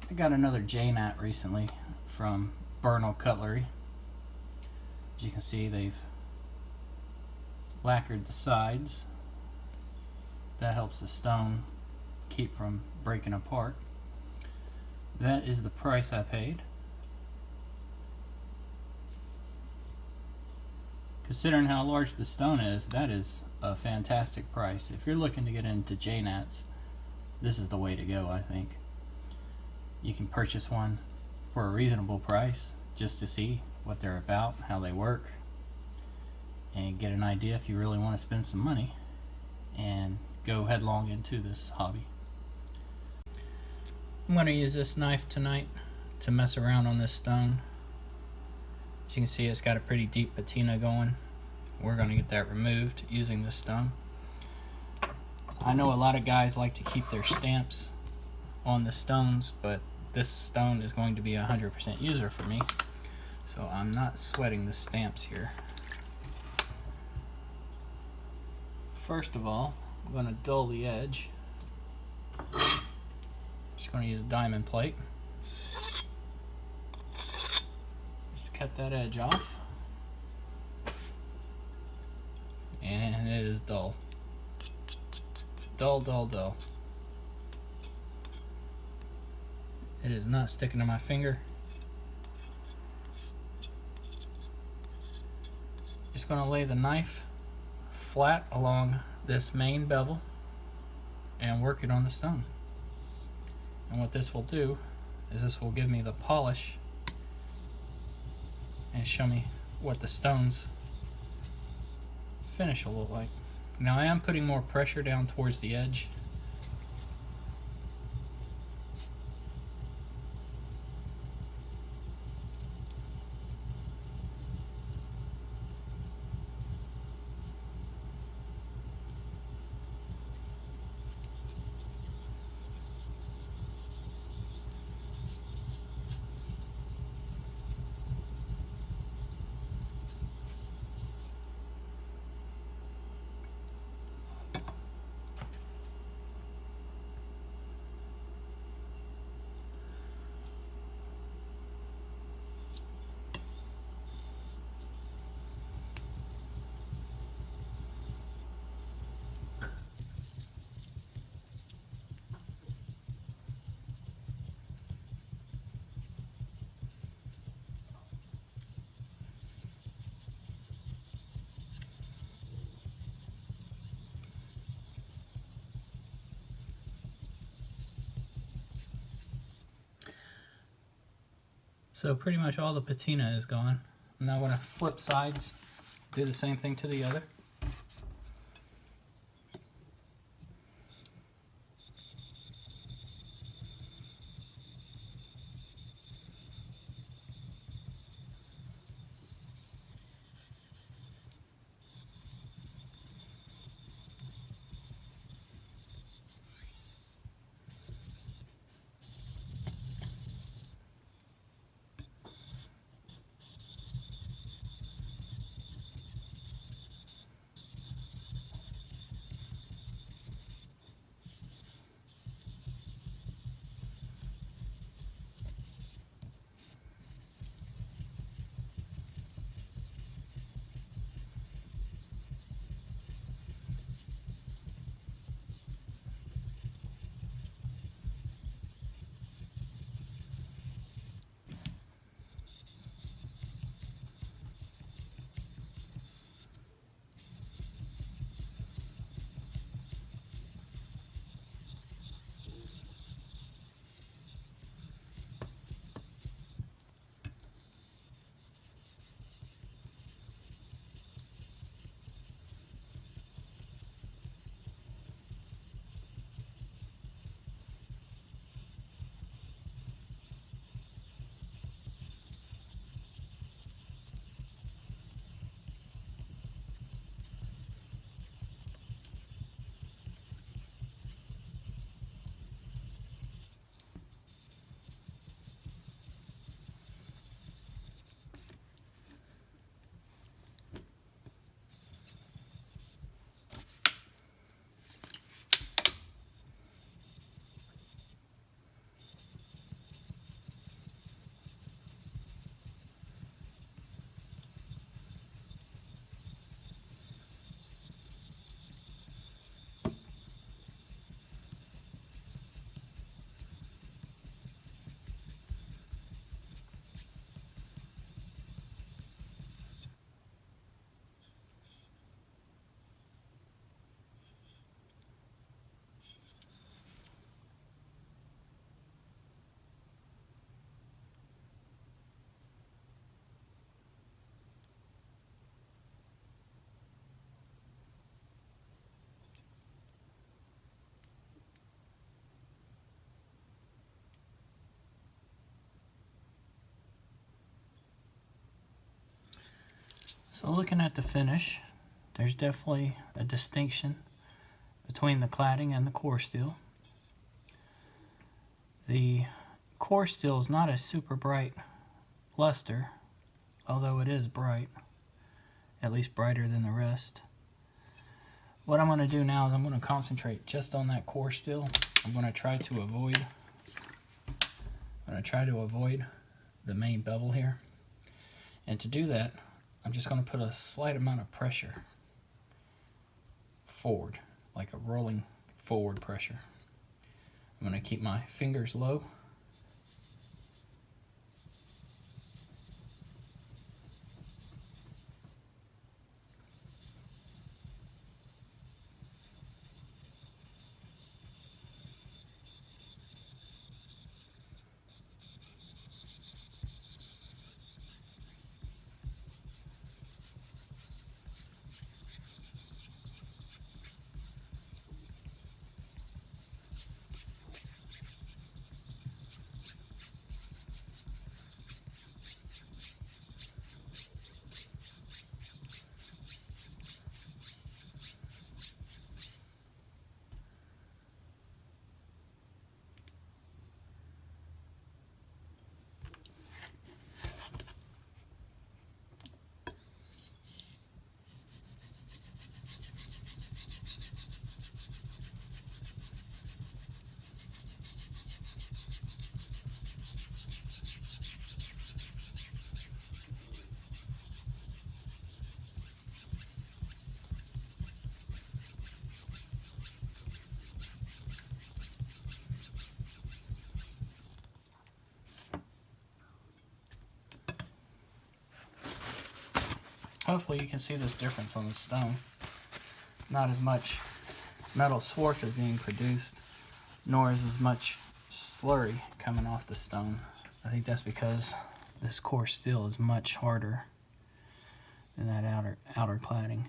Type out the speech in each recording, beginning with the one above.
I got another Jnat recently from Bernal Cutlery. As you can see, they've lacquered the sides. That helps the stone keep from breaking apart. That is the price I paid. Considering how large the stone is, that is a fantastic price. If you're looking to get into Jnats, this is the way to go, I think. You can purchase one for a reasonable price just to see what they're about, how they work, and get an idea if you really want to spend some money and go headlong into this hobby. I'm going to use this knife tonight to mess around on this stone. As you can see, it's got a pretty deep patina going. We're going to get that removed using this stone. I know a lot of guys like to keep their stamps on the stones, but this stone is going to be 100% user for me, so I'm not sweating the stamps here. First of all, I'm going to dull the edge. Just going to use a diamond plate just to cut that edge off. And it is dull. Dull, dull, dull. It is not sticking to my finger. Just going to lay the knife flat along this main bevel and work it on the stone. And what this will do is this will give me the polish and show me what the stone's finish will look like. Now I am putting more pressure down towards the edge. So pretty much all the patina is gone. I'm now going to flip sides, do the same thing to the other. So looking at the finish, there's definitely a distinction between the cladding and the core steel. The core steel is not a super bright luster, although it is bright, at least brighter than the rest. What I'm going to do now is I'm going to concentrate just on that core steel. I'm going to try to avoid the main bevel here. And to do that, I'm just going to put a slight amount of pressure forward, like a rolling forward pressure. I'm going to keep my fingers low. Hopefully you can see this difference on the stone. Not as much metal swarf is being produced, nor is as much slurry coming off the stone. I think that's because this core steel is much harder than that outer cladding.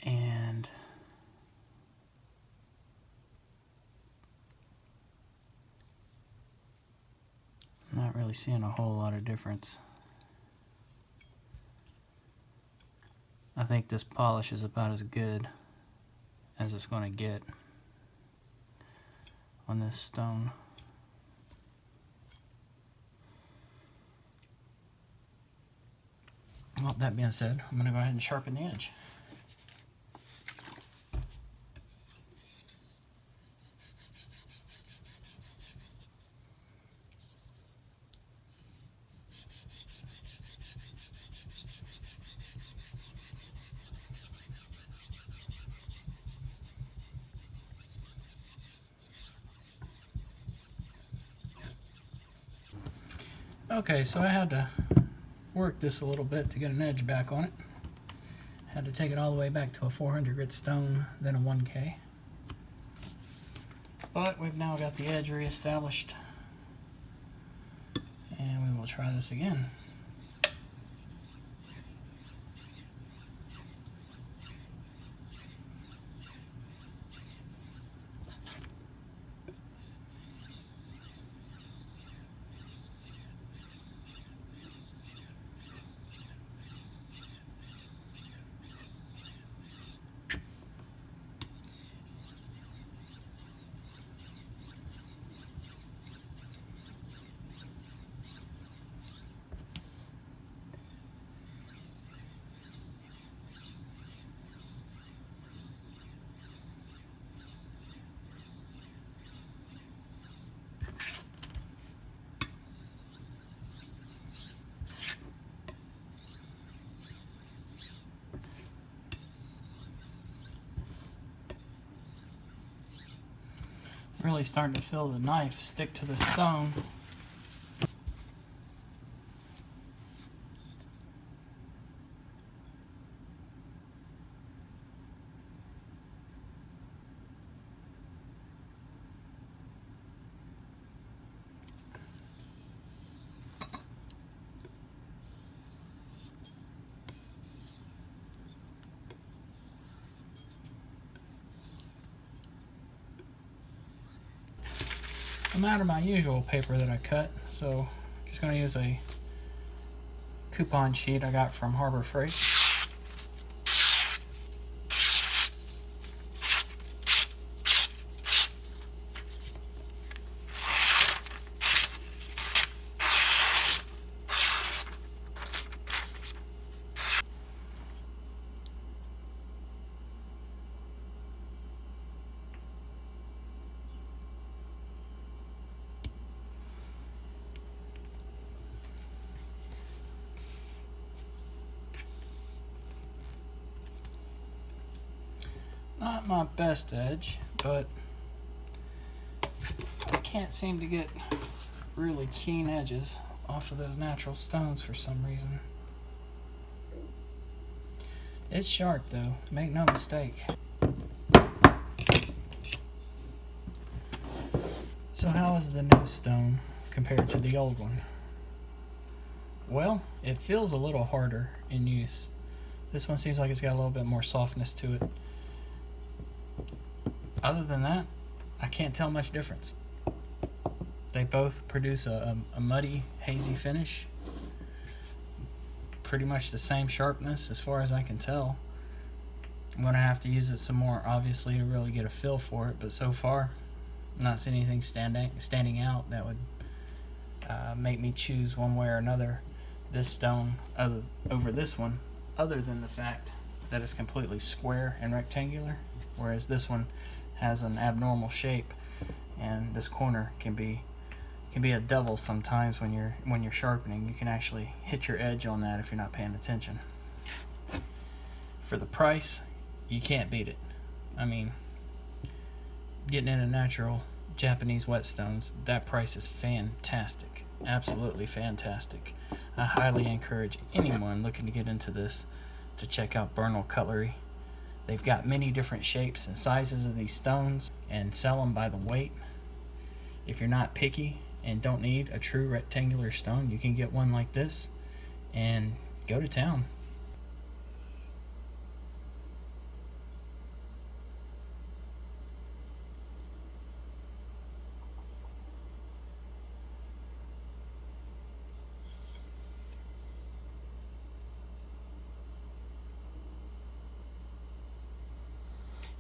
And I'm not really seeing a whole lot of difference. I think this polish is about as good as it's going to get on this stone. Well, that being said, I'm going to go ahead and sharpen the edge. Okay, so I had to work this a little bit to get an edge back on it. Had to take it all the way back to a 400 grit stone, then a 1K. But we've now got the edge reestablished, and we will try this again. Really starting to feel the knife stick to the stone. I'm out of my usual paper that I cut, so I'm just going to use a coupon sheet I got from Harbor Freight. Not my best edge, but I can't seem to get really keen edges off of those natural stones for some reason. It's sharp though, make no mistake. So how is the new stone compared to the old one? Well, it feels a little harder in use. This one seems like it's got a little bit more softness to it. Other than that, I can't tell much difference. They both produce a muddy, hazy finish. Pretty much the same sharpness as far as I can tell. I'm going to have to use it some more, obviously, to really get a feel for it. But so far, I'm not seeing anything standing out that would make me choose one way or another this stone over this one, other than the fact that it's completely square and rectangular, whereas this one has an abnormal shape, and this corner can be a devil sometimes when you're sharpening. You can actually hit your edge on that if you're not paying attention. For the price, you can't beat it. I mean, getting into natural Japanese whetstones, that price is fantastic, absolutely fantastic. I highly encourage anyone looking to get into this to check out Bernal Cutlery. They've got many different shapes and sizes of these stones and sell them by the weight. If you're not picky and don't need a true rectangular stone, you can get one like this and go to town.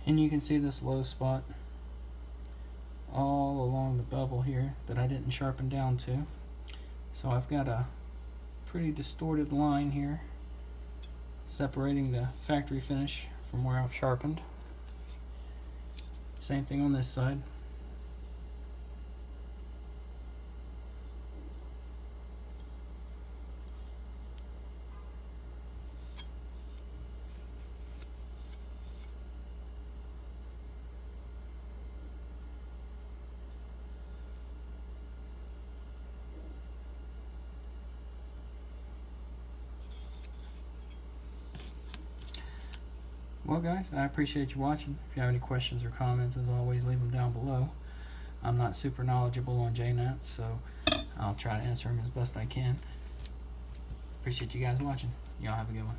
And you can see this low spot all along the bevel here that I didn't sharpen down to. So I've got a pretty distorted line here separating the factory finish from where I've sharpened. Same thing on this side. Well guys, I appreciate you watching. If you have any questions or comments, as always, leave them down below. I'm not super knowledgeable on Jnat, so I'll try to answer them as best I can. Appreciate you guys watching. Y'all have a good one.